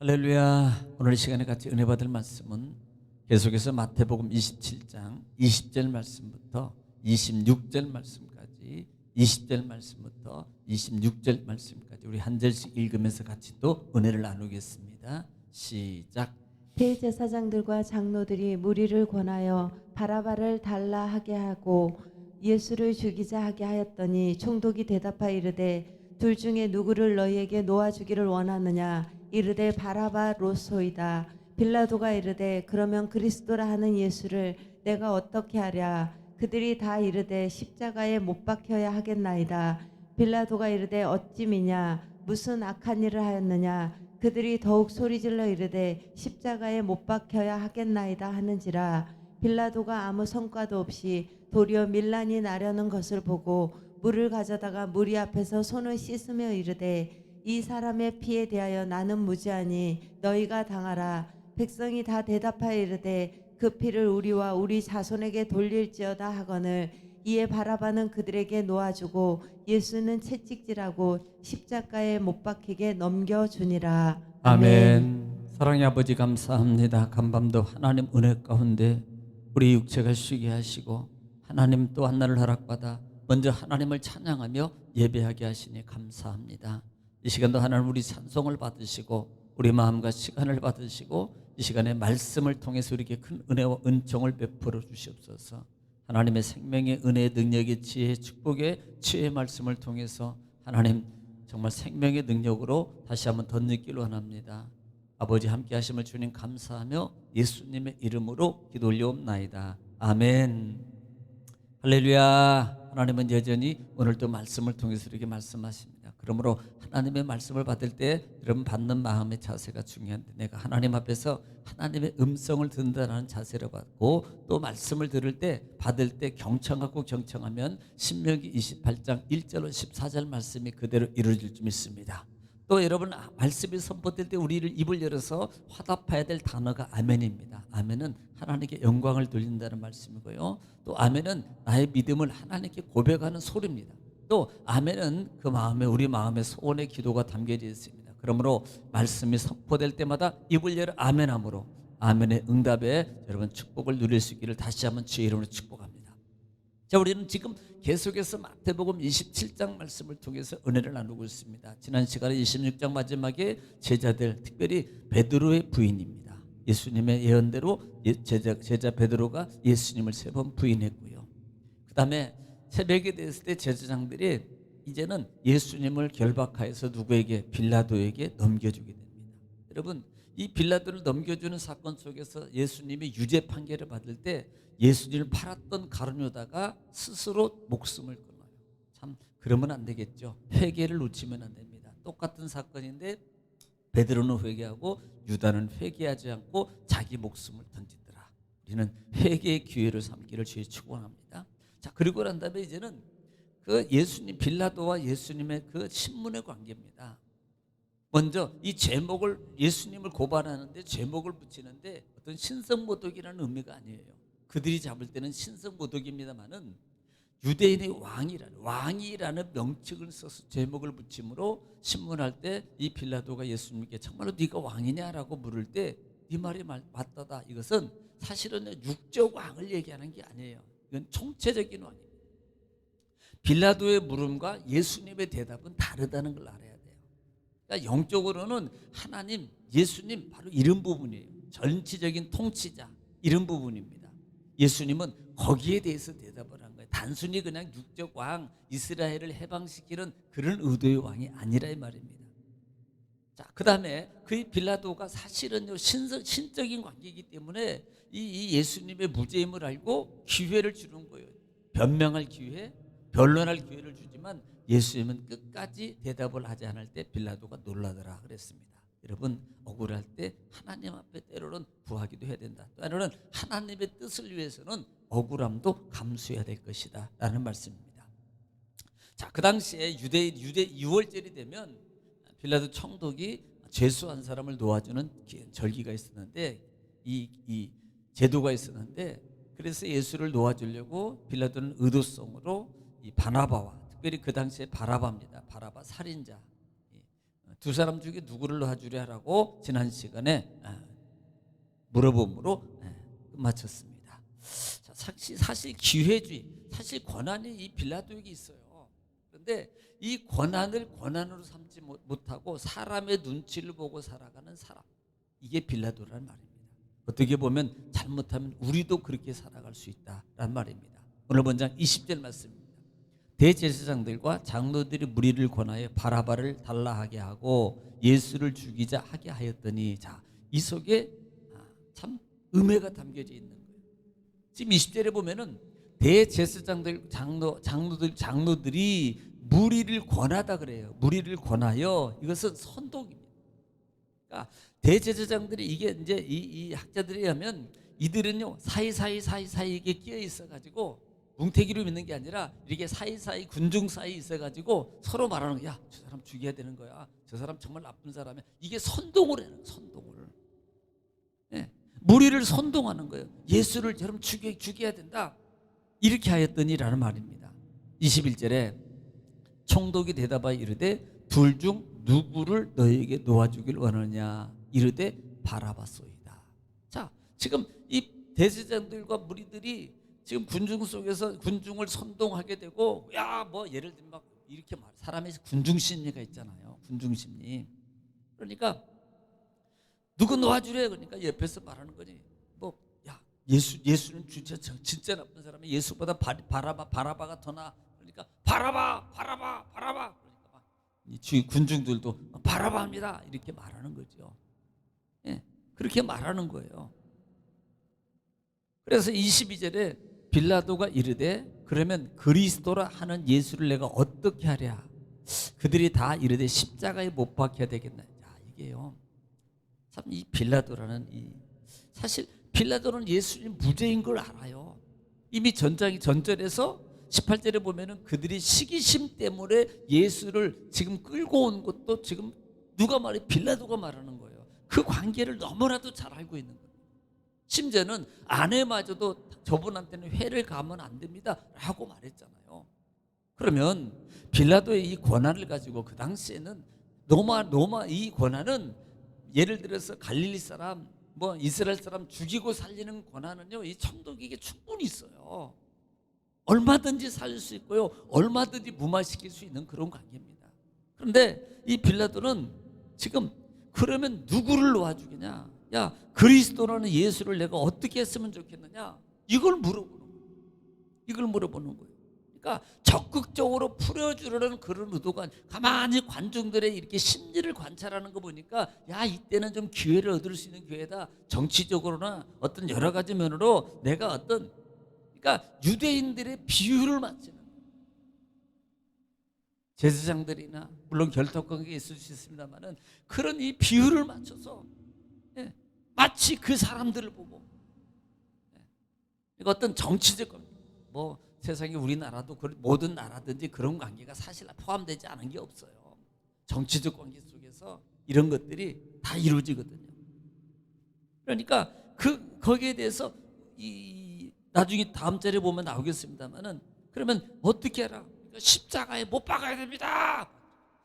할렐루야. 오늘 이 시간에 같이 은혜 받을 말씀은 계속해서 마태복음 27장 20절 말씀부터 26절 말씀까지, 20절 말씀부터 26절 말씀까지 우리 한 절씩 읽으면서 같이 또 은혜를 나누겠습니다. 시작. 대제사장들과 장로들이 무리를 권하여 바라바를 달라 하게 하고 예수를 죽이자 하게 하였더니 총독이 대답하여 이르되 둘 중에 누구를 너희에게 놓아주기를 원하느냐. 이르되 바라바로소이다. 빌라도가 이르되 그러면 그리스도라 하는 예수를 내가 어떻게 하랴. 그들이 다 이르되 십자가에 못 박혀야 하겠나이다. 빌라도가 이르되 어찌 미냐. 무슨 악한 일을 하였느냐. 그들이 더욱 소리질러 이르되 십자가에 못 박혀야 하겠나이다 하는지라. 빌라도가 아무 성과도 없이 도리어 밀란이 나려는 것을 보고 물을 가져다가 무리 앞에서 손을 씻으며 이르되 이 사람의 피에 대하여 나는 무죄하니 너희가 당하라. 백성이 다 대답하여 이르되 그 피를 우리와 우리 자손에게 돌릴지어다 하거늘. 이에 바라바는 그들에게 놓아주고 예수는 채찍질하고 십자가에 못 박히게 넘겨주니라. 아멘. 사랑의 아버지 감사합니다. 간밤도 하나님 은혜 가운데 우리 육체가 쉬게 하시고 하나님 또 한날을 허락받아 먼저 하나님을 찬양하며 예배하게 하시니 감사합니다. 이 시간도 하나님 우리 찬송을 받으시고 우리 마음과 시간을 받으시고 이 시간에 말씀을 통해서 우리에게 큰 은혜와 은총을 베풀어 주시옵소서. 하나님의 생명의 은혜의 능력의 지혜의 축복의 지혜의 말씀을 통해서 하나님 정말 생명의 능력으로 다시 한번 덧느끼려 원합니다. 아버지 함께 하심을 주님 감사하며 예수님의 이름으로 기도 올려옵나이다. 아멘. 할렐루야. 하나님은 여전히 오늘도 말씀을 통해서 이렇게 말씀하십니다. 그러므로 하나님의 말씀을 받을 때 여러분 받는 마음의 자세가 중요한데, 내가 하나님 앞에서 하나님의 음성을 듣는다는 자세를 받고 또 말씀을 들을 때 받을 때 경청하고 경청하면 신명기 28장 1절로 14절 말씀이 그대로 이루어질 줄 믿습니다. 또 여러분 말씀이 선포될 때 우리를 입을 열어서 화답해야 될 단어가 아멘입니다. 아멘은 하나님께 영광을 돌린다는 말씀이고요. 또 아멘은 나의 믿음을 하나님께 고백하는 소리입니다. 또 아멘은 그 마음에 우리 마음의 소원의 기도가 담겨져 있습니다. 그러므로 말씀이 선포될 때마다 입을 열어 아멘함으로 아멘의 응답에 여러분 축복을 누릴 수 있기를 다시 한번 주의 이름으로 축복합니다. 자, 우리는 지금 계속해서 마태복음 27장 말씀을 통해서 은혜를 나누고 있습니다. 지난 시간에 26장 마지막에 제자들, 특별히 베드로의 부인입니다. 예수님의 예언대로 제자 베드로가 예수님을 3번 부인했고요. 그 다음에 새벽이 됐을 때 제사장들이 이제는 예수님을 결박하여서 누구에게? 빌라도에게 넘겨주게 됩니다. 여러분, 이 빌라도를 넘겨주는 사건 속에서 예수님이 유죄 판결을 받을 때 예수님을 팔았던 가룟유다가 스스로 목숨을 끊어요. 참 그러면 안 되겠죠. 회개를 놓치면 안 됩니다. 똑같은 사건인데 베드로는 회개하고 유다는 회개하지 않고 자기 목숨을 던지더라. 우리는 회개의 기회를 삼기를 주의 축원합니다. 자, 그리고 난 다음에 이제는 그 예수님 빌라도와 예수님의 그 신문의 관계입니다. 먼저 이 제목을 예수님을 고발하는데 제목을 붙이는데 어떤 신성모독이라는 의미가 아니에요. 그들이 잡을 때는 신성모독입니다만은 유대인의 왕이라는 명칭을 써서 제목을 붙임으로 신문할 때 이 빌라도가 예수님께 정말로 네가 왕이냐라고 물을 때 네 말이 맞다다. 이것은 사실은 육적 왕을 얘기하는 게 아니에요. 이건 총체적인 왕입니다. 빌라도의 물음과 예수님의 대답은 다르다는 걸 알아야 돼요. 그러니까 영적으로는 하나님, 예수님 바로 이런 부분이에요. 전체적인 통치자 이런 부분입니다. 예수님은 거기에 대해서 대답을 한 거예요. 단순히 그냥 육적 왕 이스라엘을 해방시키는 그런 의도의 왕이 아니라 이 말입니다. 자, 그 다음에 그 빌라도가 사실은 신적인 관계이기 때문에 이 예수님의 무죄임을 알고 기회를 주는 거예요. 변명할 기회, 변론할 기회를 주지만 예수님은 끝까지 대답을 하지 않을 때 빌라도가 놀라더라 그랬습니다. 여러분, 억울할 때 하나님 앞에 때로는 구하기도 해야 된다. 때로는 하나님의 뜻을 위해서는 억울함도 감수해야 될 것이다 라는 말씀입니다. 자, 그 당시에 유대 6월절이 되면 빌라도 총독이 죄수한 사람을 놓아주는 절기가 있었는데 이 제도가 있었는데, 그래서 예수를 놓아주려고 빌라도는 의도성으로 이 바나바와, 특별히 그 당시에 바라바입니다. 바라바 살인자, 두 사람 중에 누구를 놔주랴라고 지난 시간에 물어봄으로 마쳤습니다. 자, 사실 기회주의, 사실 권한이 이 빌라도에게 있어요. 그런데 이 권한을 권한으로 삼지 못하고 사람의 눈치를 보고 살아가는 사람, 이게 빌라도라는 말입니다. 어떻게 보면 잘못하면 우리도 그렇게 살아갈 수 있다라는 말입니다. 오늘 본장 20절 말씀입니다. 대제사장들과 장로들이 무리를 권하여 바라바를 달라하게 하고 예수를 죽이자 하게 하였더니, 자, 이 속에 참 음해가 담겨져 있는 거예요. 지금 20절에 보면은 대제사장들, 장로들이 무리를 권하다 그래요. 무리를 권하여, 이것은 선동입니다. 그러니까 대제사장들이, 이게 이제 이 학자들에 의하면 이들은요 사이사이 이게 끼어 있어 가지고 뭉태기로 믿는 게 아니라 이렇게 사이사이 군중 사이 있어 가지고 서로 말하는 거야. 저 사람 죽여야 되는 거야. 저 사람 정말 나쁜 사람이야. 이게 선동을 해요. 선동을. 네. 무리를 선동하는 거예요. 예수를 저럼 죽여야 된다. 이렇게 하였더니라는 말입니다. 21절에 총독이 대답하여 이르되 둘 중 누구를 너희에게 놓아주길 원하느냐 이르되 바라바소이다. 자, 지금 이 대제사장들과 무리들이 지금 군중 속에서 군중을 선동하게 되고, 야, 뭐 예를 들면 막 이렇게 말, 사람의 군중 심리가 있잖아요. 군중 심리. 그러니까 누구 놓아주래. 그러니까 옆에서 말하는 거지. 뭐, 야, 예수는 진짜 나쁜 사람이 예수보다 바라바가 더 나. 그러니까 바라바. 그러니까 막 주위 군중들도 바라바입니다. 이렇게 말하는 거죠. 예, 그렇게 말하는 거예요. 그래서 22절에 빌라도가 이르되 그러면 그리스도라 하는 예수를 내가 어떻게 하랴. 그들이 다 이르되 십자가에 못 박혀야 되겠나. 자, 이게요, 참 이 빌라도라는 사실 빌라도는 예수님 무죄인 걸 알아요. 이미 전절에서 18절에 보면은 그들이 시기심 때문에 예수를 지금 끌고 온 것도 지금 누가 말해? 빌라도가 말하는 거예요. 그 관계를 너무나도 잘 알고 있는 거예요. 심지어는 아내마저도 저분한테는 회를 가면 안 됩니다 라고 말했잖아요. 그러면 빌라도의 이 권한을 가지고 그 당시에는 이 권한은 예를 들어서 갈릴리 사람, 뭐 이스라엘 사람 죽이고 살리는 권한은요, 이 총독에게 충분히 있어요. 얼마든지 살릴 수 있고요, 얼마든지 무마시킬 수 있는 그런 관계입니다. 그런데 이 빌라도는 지금 그러면 누구를 놓아주겠냐? 야, 그리스도라는 예수를 내가 어떻게 했으면 좋겠느냐? 이걸 물어보는 거예요. 그러니까 적극적으로 풀어주려는 그런 의도가, 가만히 관중들의 이렇게 심리를 관찰하는 거 보니까, 야, 이때는 좀 기회를 얻을 수 있는 기회다. 정치적으로나 어떤 여러 가지 면으로 내가 그러니까 유대인들의 비율을 맞추는, 제사장들이나 물론 결탁관계가 있을 수 있습니다만은 그런 이 비율을 맞춰서, 예, 마치 그 사람들을 보고, 그러니까 어떤 정치적 관계, 뭐 세상에 우리나라도 모든 나라든지 그런 관계가 사실 포함되지 않은 게 없어요. 정치적 관계 속에서 이런 것들이 다 이루어지거든요. 그러니까 거기에 대해서 나중에 다음 절에 보면 나오겠습니다만은, 그러면 어떻게 해라? 그러니까 십자가에 못 박아야 됩니다.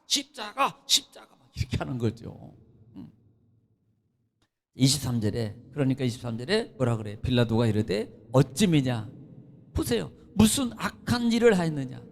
십자가 막 이렇게 하는 거죠. 23절에 뭐라 그래? 빌라도가 이르되 어찌미냐? 보세요. 무슨 악한 일을 하였느냐?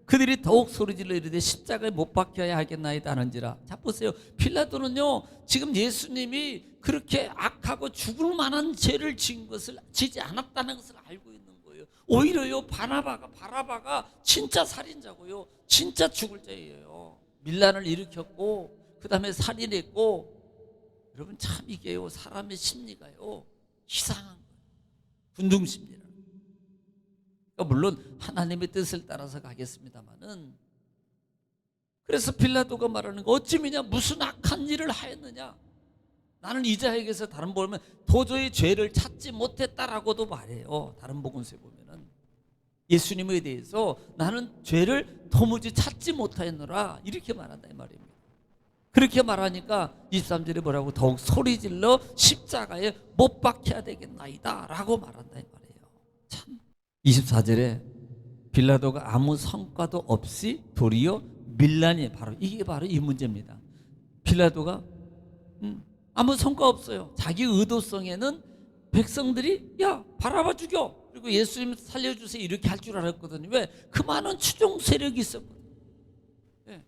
그들이 더욱 소리질러 이르되 십자가에 못 박혀야 하겠나이다 하는지라. 자, 보세요. 빌라도는요, 지금 예수님이 그렇게 악하고 죽을 만한 죄를 지지 않았다는 것을 알고 있는 거예요. 오히려요, 바라바가 진짜 살인자고요, 진짜 죽을 자예요. 밀란을 일으켰고 그 다음에 살인했고. 여러분, 참 이게요, 사람의 심리가요 이상한 거예요. 군중 심리라. 그러니까 물론 하나님의 뜻을 따라서 가겠습니다만은, 그래서 빌라도가 말하는 거, 어찌미냐? 무슨 악한 일을 하였느냐? 나는 이 자에게서, 다른 보면 도저히 죄를 찾지 못했다라고도 말해요. 다른 복음서에 보면은 예수님에 대해서 나는 죄를 도무지 찾지 못하였노라 이렇게 말한다 이 말입니다. 그렇게 말하니까 23절에 뭐라고? 더욱 소리질러 십자가에 못 박혀야 되겠나이다 라고 말한다 이 말이에요. 참. 24절에 빌라도가 아무 성과도 없이 도리어 밀란이, 이게 바로 이 문제입니다. 빌라도가 아무 성과 없어요. 자기 의도성에는 백성들이 야 바라봐 죽여, 그리고 예수님 살려주세요 이렇게 할 줄 알았거든요. 왜? 그 많은 추종 세력이 있었거든요. 예.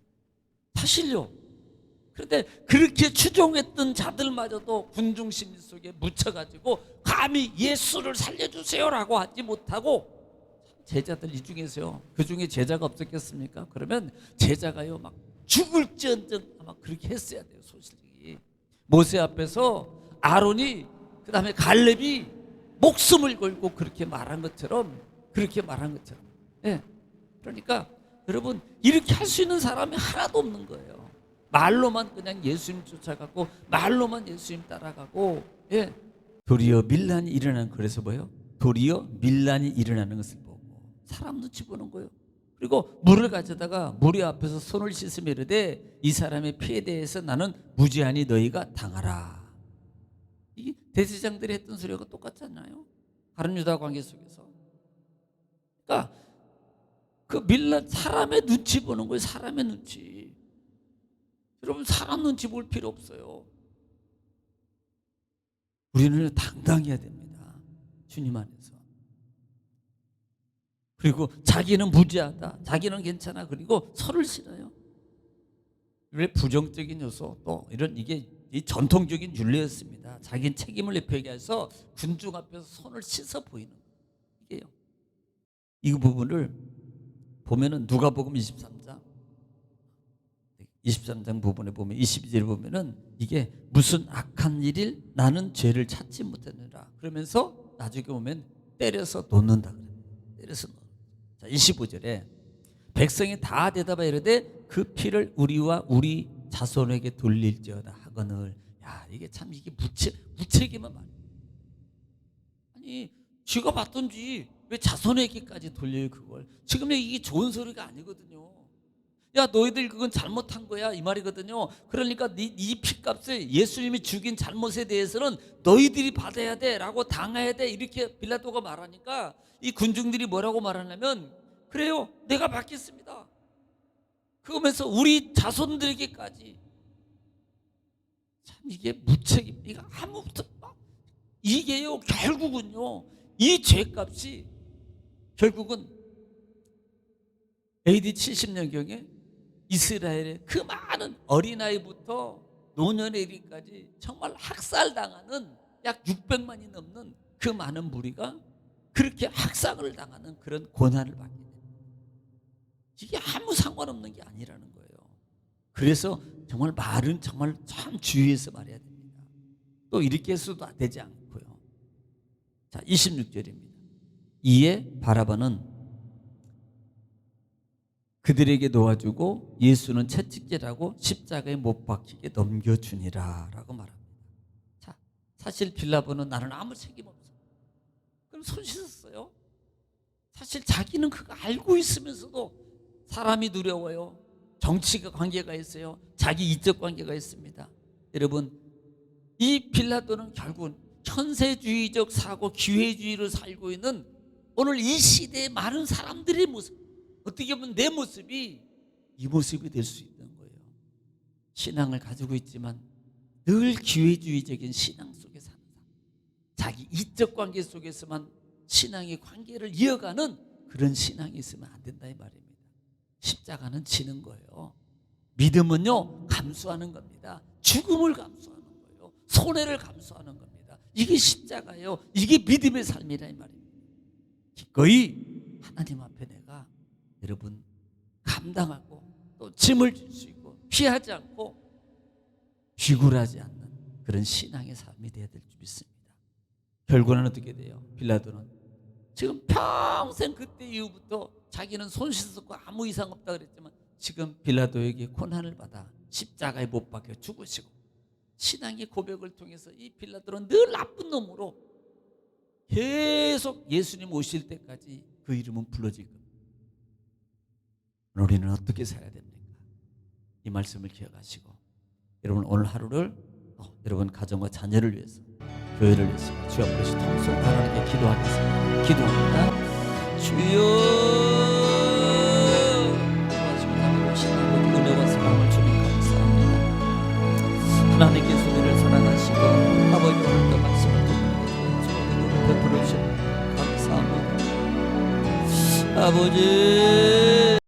사실요. 그런데 그렇게 추종했던 자들마저도 군중 심리 속에 묻혀가지고 감히 예수를 살려주세요라고 하지 못하고, 제자들 이 중에서요, 그 중에 제자가 없었겠습니까? 그러면 제자가요 막 죽을지언정 아마 그렇게 했어야 돼요. 솔직히 모세 앞에서 아론이, 그 다음에 갈렙이 목숨을 걸고 그렇게 말한 것처럼, 예. 그러니까 여러분, 이렇게 할 수 있는 사람이 하나도 없는 거예요. 말로만 그냥 예수님 쫓아가고 말로만 예수님 따라가고, 예. 도리어 밀란이 일어나는, 그래서 뭐예요? 도리어 밀란이 일어나는 것을 보고 사람 눈치 보는 거예요. 그리고 물을 가져다가 무리 앞에서 손을 씻으며 이르되 이 사람의 피에 대해서 나는 무지하니 너희가 당하라. 이 대제사장들이 했던 소리가 똑같지 않나요? 가룟 유다 관계 속에서. 그러니까 그 밀란, 사람의 눈치 보는 거예요. 사람의 눈치. 여러분, 사람 눈치 볼 필요 없어요. 우리는 당당해야 됩니다. 주님 안에서. 그리고 자기는 무지하다, 자기는 괜찮아, 그리고 서를 실어요. 왜? 부정적인 요소, 또 이런, 이게 이 전통적인 윤리였습니다. 자기는 책임을 내표하게 해서 군중 앞에서 손을 씻어 보이는 이게요. 이 부분을 보면은 누가복음 23장 부분에 보면 22절에 보면은 이게 무슨 악한 일일 나는 죄를 찾지 못했느라 그러면서 나중에 보면 때려서 놓는다 그래요. 때려서 놓는다. 자, 25절에 백성이 다 대답하여 이르되 그 피를 우리와 우리 자손에게 돌릴지어다 하거늘. 야, 이게 참, 이게 무책임한 말이에요. 아니, 쥐가 받던지 왜 자손에게까지 돌려요 그걸? 지금 이게 좋은 소리가 아니거든요. 야, 너희들 그건 잘못한 거야 이 말이거든요. 그러니까 네 피값을, 예수님이 죽인 잘못에 대해서는 너희들이 받아야 돼 라고, 당해야 돼, 이렇게 빌라도가 말하니까 이 군중들이 뭐라고 말하냐면, 그래요, 내가 받겠습니다. 그러면서 우리 자손들에게까지. 참, 이게 무책임, 이거 아무것도, 이게요 결국은요, 이 죄값이 결국은 AD 70년경에 이스라엘의 그 많은 어린아이부터 노년에 이르기까지 정말 학살당하는 약 600만이 넘는 그 많은 무리가 그렇게 학살을 당하는 그런 고난을 받게 됩니다. 이게 아무 상관없는 게 아니라는 거예요. 그래서 정말 말은 정말 참 주의해서 말해야 됩니다. 또 이렇게 해서도 되지 않고요. 자, 26절입니다. 이에 바라바는 그들에게 놓아주고 예수는 채찍질하고 십자가에 못 박히게 넘겨주니라 라고 말합니다. 자, 사실 빌라도는 나는 아무 책임 없어, 그럼 손 씻었어요. 사실 자기는 그거 알고 있으면서도 사람이 두려워요. 정치가 관계가 있어요. 자기 이적 관계가 있습니다. 여러분, 이 빌라도는 결국은 현세주의적 사고, 기회주의로 살고 있는 오늘 이 시대의 많은 사람들의 모습, 어떻게 보면 내 모습이 이 모습이 될 수 있는 거예요. 신앙을 가지고 있지만 늘 기회주의적인 신앙 속에 사는 사람, 자기 이적 관계 속에서만 신앙의 관계를 이어가는 그런 신앙이 있으면 안 된다 이 말입니다. 십자가는 지는 거예요. 믿음은요 감수하는 겁니다. 죽음을 감수하는 거예요. 손해를 감수하는 겁니다. 이게 십자가예요. 이게 믿음의 삶이라 이 말입니다. 기꺼이 하나님 앞에 내가 여러분 감당하고 또 짐을 질 수 있고 피하지 않고 비굴하지 않는 그런 신앙의 삶이 되어야 될 줄 믿습니다. 결국은 어떻게 돼요? 빌라도는 지금 평생 그때 이후부터 자기는 손 씻었고 아무 이상 없다 그랬지만 지금 빌라도에게 고난을 받아 십자가에 못 박혀 죽으시고, 신앙의 고백을 통해서 이 빌라도는 늘 나쁜 놈으로 계속 예수님 오실 때까지 그 이름은 불러질 겁니다. 우리는 어떻게 살아야 됩니까? 이 말씀을 기억하시고 여러분 오늘 하루를 여러분 가정과 자녀를 위해서, 교회를 위해서 주 앞에서 통성 하나님께 기도하겠습니다. 기도합니다. 주여, 은혜와 사랑을 주님 감사합니다. 하나님께서 우리를 사랑하시고 아버지 오늘도 말씀을 듣고 우리를 베풀어 주셔서 감사합니다. 아버지